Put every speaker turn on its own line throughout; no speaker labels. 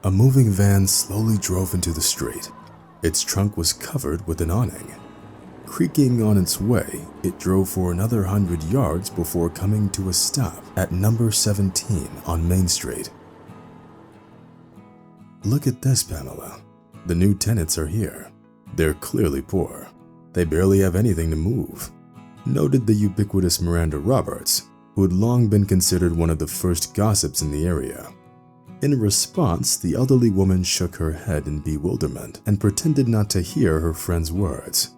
A moving van slowly drove into the street. Its trunk was covered with an awning. Creaking on its way, it drove for another 100 yards before coming to a stop at number 17 on Main Street. "Look at this, Pamela. The new tenants are here. They're clearly poor. They barely have anything to move," noted the ubiquitous Miranda Roberts, who had long been considered one of the first gossips in the area. In response, the elderly woman shook her head in bewilderment and pretended not to hear her friend's words.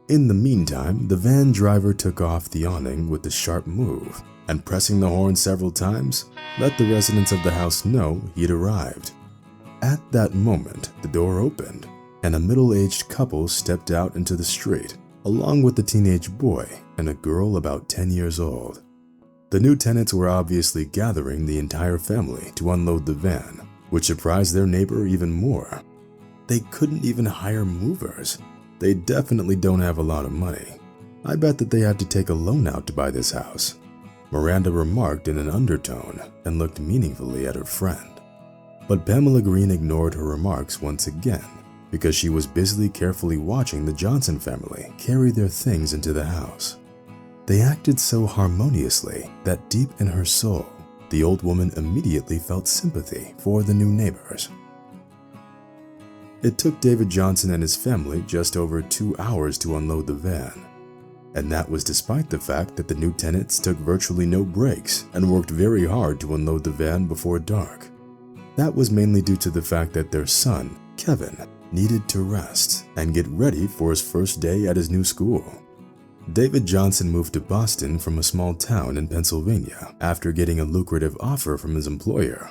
In the meantime, the van driver took off the awning with a sharp move, and pressing the horn several times, let the residents of the house know he'd arrived. At that moment, the door opened, and a middle-aged couple stepped out into the street, along with a teenage boy and a girl about 10 years old. The new tenants were obviously gathering the entire family to unload the van, which surprised their neighbor even more. They couldn't even hire movers. They definitely don't have a lot of money. "I bet that they had to take a loan out to buy this house," Miranda remarked in an undertone and looked meaningfully at her friend. But Pamela Green ignored her remarks once again because she was busily carefully watching the Johnson family carry their things into the house. They acted so harmoniously that deep in her soul, the old woman immediately felt sympathy for the new neighbors. It took David Johnson and his family just over 2 hours to unload the van, and that was despite the fact that the new tenants took virtually no breaks and worked very hard to unload the van before dark. That was mainly due to the fact that their son, Kevin, needed to rest and get ready for his first day at his new school. David Johnson moved to Boston from a small town in Pennsylvania after getting a lucrative offer from his employer.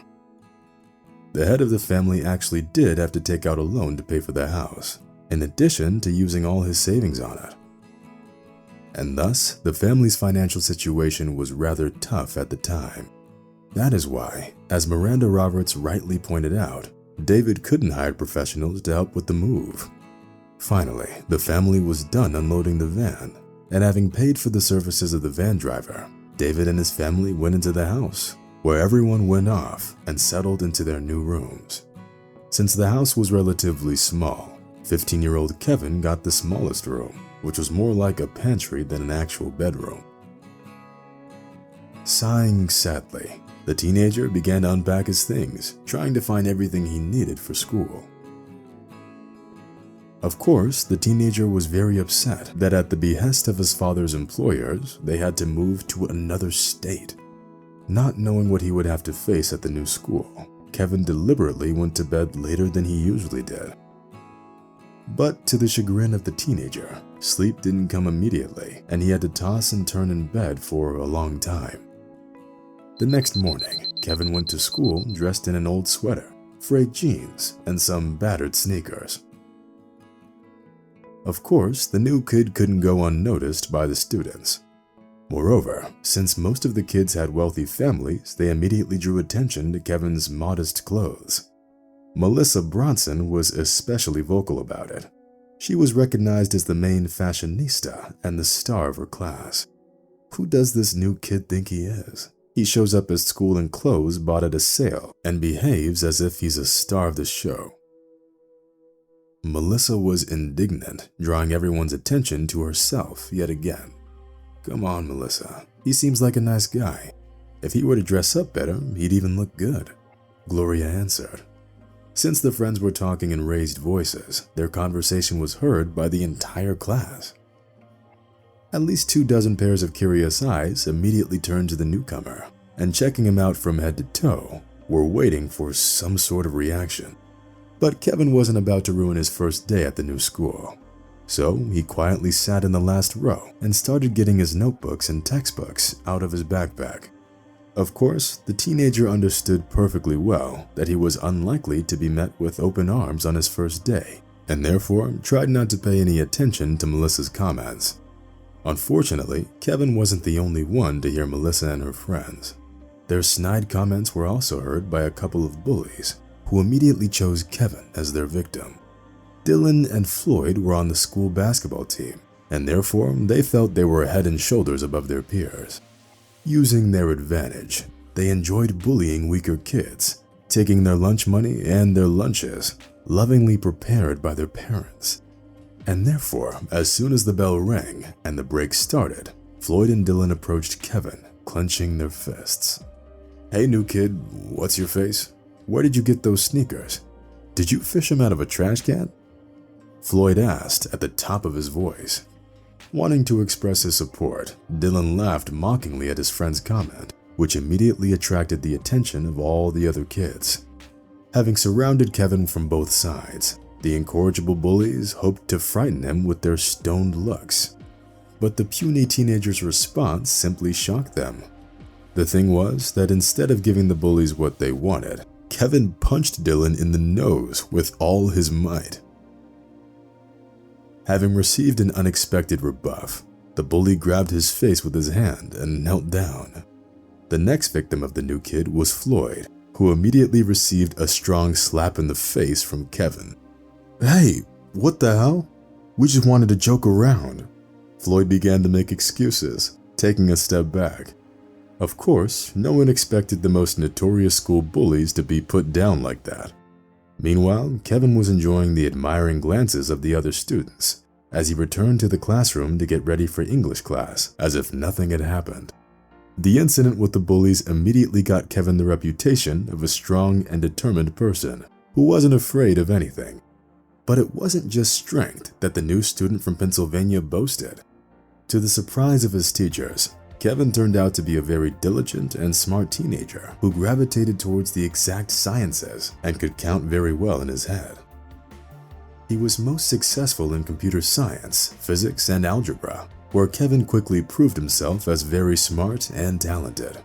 The head of the family actually did have to take out a loan to pay for the house, in addition to using all his savings on it. And thus, the family's financial situation was rather tough at the time. That is why, as Miranda Roberts rightly pointed out, David couldn't hire professionals to help with the move. Finally, the family was done unloading the van, and having paid for the services of the van driver, David and his family went into the house, where everyone went off and settled into their new rooms. Since the house was relatively small, 15-year-old Kevin got the smallest room, which was more like a pantry than an actual bedroom. Sighing sadly, the teenager began to unpack his things, trying to find everything he needed for school. Of course, the teenager was very upset that at the behest of his father's employers, they had to move to another state. Not knowing what he would have to face at the new school, Kevin deliberately went to bed later than he usually did. But to the chagrin of the teenager, sleep didn't come immediately, and he had to toss and turn in bed for a long time. The next morning, Kevin went to school dressed in an old sweater, frayed jeans, and some battered sneakers. Of course, the new kid couldn't go unnoticed by the students. Moreover, since most of the kids had wealthy families, they immediately drew attention to Kevin's modest clothes. Melissa Bronson was especially vocal about it. She was recognized as the main fashionista and the star of her class. Who does this new kid think he is? He shows up at school in clothes bought at a sale and behaves as if he's a star of the show. Melissa was indignant, drawing everyone's attention to herself yet again. "Come on, Melissa. He seems like a nice guy. If he were to dress up better, he'd even look good," Gloria answered. Since the friends were talking in raised voices, their conversation was heard by the entire class. At least 24 pairs of curious eyes immediately turned to the newcomer, and checking him out from head to toe, were waiting for some sort of reaction. But Kevin wasn't about to ruin his first day at the new school. So he quietly sat in the last row and started getting his notebooks and textbooks out of his backpack. Of course, the teenager understood perfectly well that he was unlikely to be met with open arms on his first day, and therefore tried not to pay any attention to Melissa's comments. Unfortunately, Kevin wasn't the only one to hear Melissa and her friends. Their snide comments were also heard by a couple of bullies, who immediately chose Kevin as their victim. Dylan and Floyd were on the school basketball team, and therefore they felt they were head and shoulders above their peers. Using their advantage, they enjoyed bullying weaker kids, taking their lunch money and their lunches, lovingly prepared by their parents. And therefore, as soon as the bell rang and the break started, Floyd and Dylan approached Kevin, clenching their fists. "Hey, new kid, what's your face? Where did you get those sneakers? Did you fish them out of a trash can?" Floyd asked at the top of his voice. Wanting to express his support, Dylan laughed mockingly at his friend's comment, which immediately attracted the attention of all the other kids. Having surrounded Kevin from both sides, the incorrigible bullies hoped to frighten him with their stoned looks. But the puny teenager's response simply shocked them. The thing was that instead of giving the bullies what they wanted, Kevin punched Dylan in the nose with all his might. Having received an unexpected rebuff, the bully grabbed his face with his hand and knelt down. The next victim of the new kid was Floyd, who immediately received a strong slap in the face from Kevin. "Hey, what the hell? We just wanted to joke around." Floyd began to make excuses, taking a step back. Of course, no one expected the most notorious school bullies to be put down like that. Meanwhile, Kevin was enjoying the admiring glances of the other students as he returned to the classroom to get ready for English class, as if nothing had happened. The incident with the bullies immediately got Kevin the reputation of a strong and determined person who wasn't afraid of anything. But it wasn't just strength that the new student from Pennsylvania boasted. To the surprise of his teachers, Kevin turned out to be a very diligent and smart teenager who gravitated towards the exact sciences and could count very well in his head. He was most successful in computer science, physics, and algebra, where Kevin quickly proved himself as very smart and talented.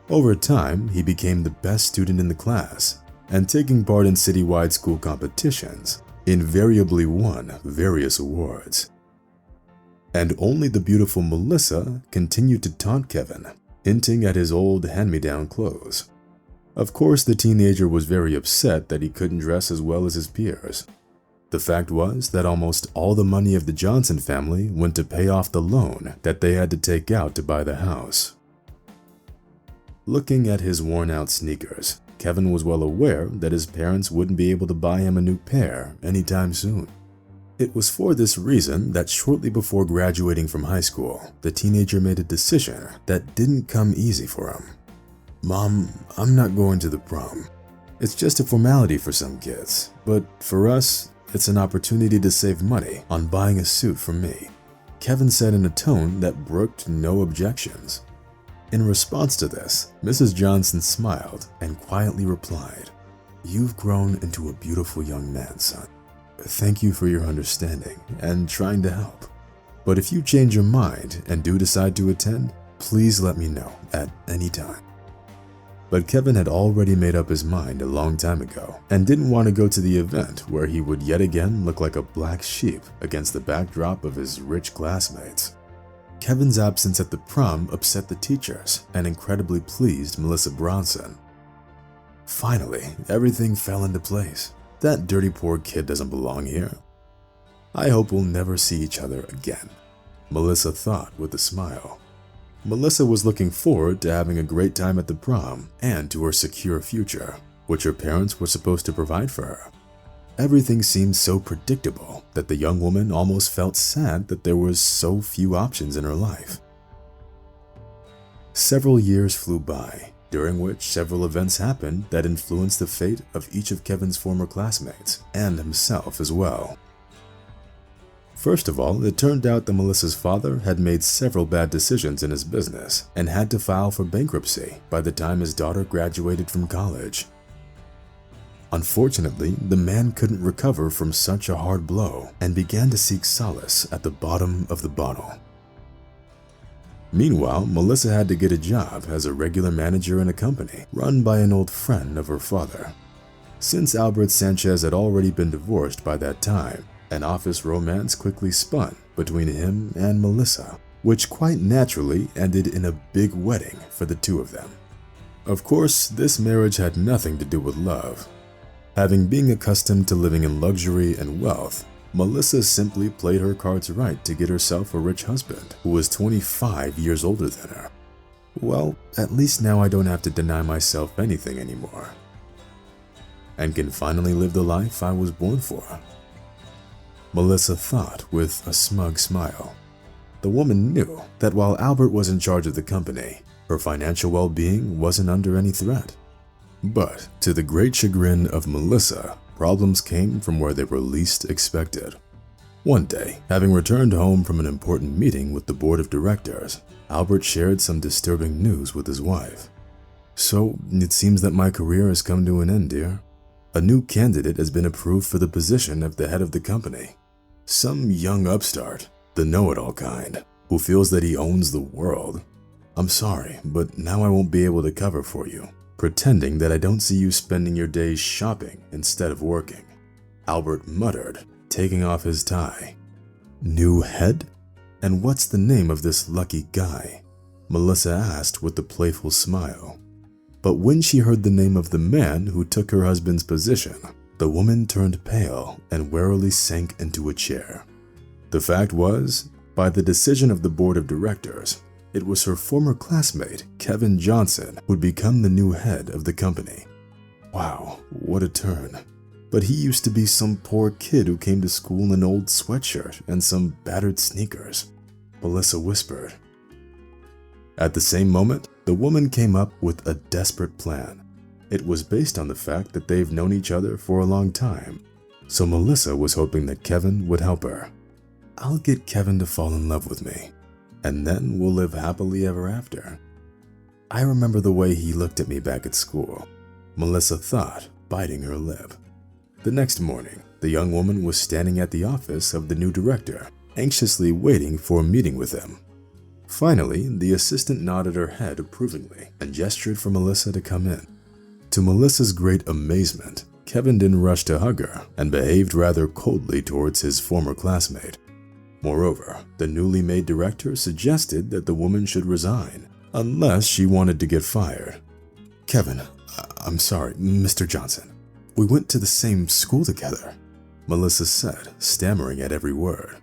Over time, he became the best student in the class, and taking part in citywide school competitions, invariably won various awards. And only the beautiful Melissa continued to taunt Kevin, hinting at his old hand-me-down clothes. Of course, the teenager was very upset that he couldn't dress as well as his peers. The fact was that almost all the money of the Johnson family went to pay off the loan that they had to take out to buy the house. Looking at his worn-out sneakers, Kevin was well aware that his parents wouldn't be able to buy him a new pair anytime soon. It was for this reason that shortly before graduating from high school, the teenager made a decision that didn't come easy for him. "Mom, I'm not going to the prom. It's just a formality for some kids, but for us, it's an opportunity to save money on buying a suit for me," Kevin said in a tone that brooked no objections. In response to this, Mrs. Johnson smiled and quietly replied, "You've grown into a beautiful young man, son. Thank you for your understanding and trying to help. But if you change your mind and do decide to attend, please let me know at any time." But Kevin had already made up his mind a long time ago and didn't want to go to the event where he would yet again look like a black sheep against the backdrop of his rich classmates. Kevin's absence at the prom upset the teachers and incredibly pleased Melissa Bronson. Finally, everything fell into place. That dirty poor kid doesn't belong here. "I hope we'll never see each other again," Melissa thought with a smile. Melissa was looking forward to having a great time at the prom and to her secure future, which her parents were supposed to provide for her. Everything seemed so predictable that the young woman almost felt sad that there was so few options in her life. Several years flew by, during which several events happened that influenced the fate of each of Kevin's former classmates and himself as well. First of all, it turned out that Melissa's father had made several bad decisions in his business and had to file for bankruptcy by the time his daughter graduated from college. Unfortunately, the man couldn't recover from such a hard blow and began to seek solace at the bottom of the bottle. Meanwhile, Melissa had to get a job as a regular manager in a company run by an old friend of her father. Since Albert Sanchez had already been divorced by that time, an office romance quickly spun between him and Melissa, which quite naturally ended in a big wedding for the two of them. Of course, this marriage had nothing to do with love. Having been accustomed to living in luxury and wealth, Melissa simply played her cards right to get herself a rich husband who was 25 years older than her. "Well, at least now I don't have to deny myself anything anymore," and can finally live the life I was born for. Melissa thought with a smug smile. The woman knew that while Albert was in charge of the company, her financial well-being wasn't under any threat. But to the great chagrin of Melissa, problems came from where they were least expected. One day, having returned home from an important meeting with the board of directors, Albert shared some disturbing news with his wife. "So, it seems that my career has come to an end, dear. A new candidate has been approved for the position of the head of the company. Some young upstart, the know-it-all kind, who feels that he owns the world. I'm sorry, but now I won't be able to cover for you, pretending that I don't see you spending your days shopping instead of working," Albert muttered, taking off his tie. "New head? And what's the name of this lucky guy?" Melissa asked with a playful smile. But when she heard the name of the man who took her husband's position, the woman turned pale and wearily sank into a chair. The fact was, by the decision of the board of directors, it was her former classmate, Kevin Johnson, who'd become the new head of the company. Wow, what a turn. But he used to be some poor kid who came to school in an old sweatshirt and some battered sneakers, Melissa whispered. At the same moment, the woman came up with a desperate plan. It was based on the fact that they've known each other for a long time, so Melissa was hoping that Kevin would help her. "I'll get Kevin to fall in love with me, and then we'll live happily ever after. I remember the way he looked at me back at school," Melissa thought, biting her lip. The next morning, the young woman was standing at the office of the new director, anxiously waiting for a meeting with him. Finally, the assistant nodded her head approvingly and gestured for Melissa to come in. To Melissa's great amazement, Kevin didn't rush to hug her and behaved rather coldly towards his former classmate. Moreover, the newly made director suggested that the woman should resign, unless she wanted to get fired. "Kevin, I'm sorry, Mr. Johnson. We went to the same school together," Melissa said, stammering at every word.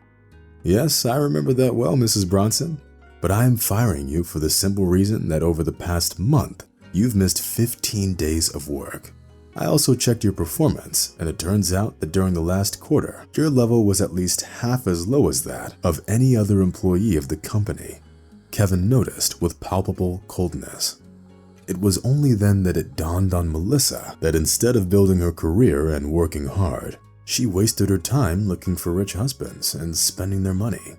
"Yes, I remember that well, Mrs. Bronson. But I'm firing you for the simple reason that over the past month, you've missed 15 days of work. I also checked your performance, and it turns out that during the last quarter, your level was at least half as low as that of any other employee of the company," Kevin noticed with palpable coldness. It was only then that it dawned on Melissa that instead of building her career and working hard, she wasted her time looking for rich husbands and spending their money.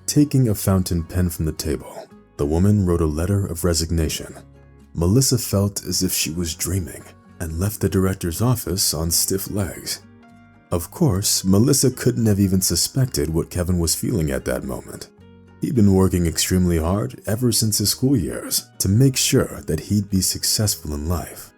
Taking a fountain pen from the table, the woman wrote a letter of resignation. Melissa felt as if she was dreaming and left the director's office on stiff legs. Of course, Melissa couldn't have even suspected what Kevin was feeling at that moment. He'd been working extremely hard ever since his school years to make sure that he'd be successful in life.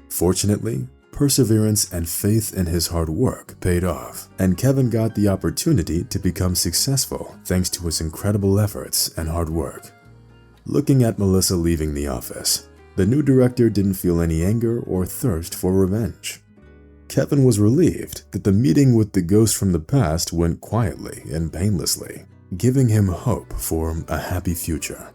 Fortunately, perseverance and faith in his hard work paid off, and Kevin got the opportunity to become successful thanks to his incredible efforts and hard work. Looking at Melissa leaving the office, the new director didn't feel any anger or thirst for revenge. Kevin was relieved that the meeting with the ghost from the past went quietly and painlessly, giving him hope for a happy future.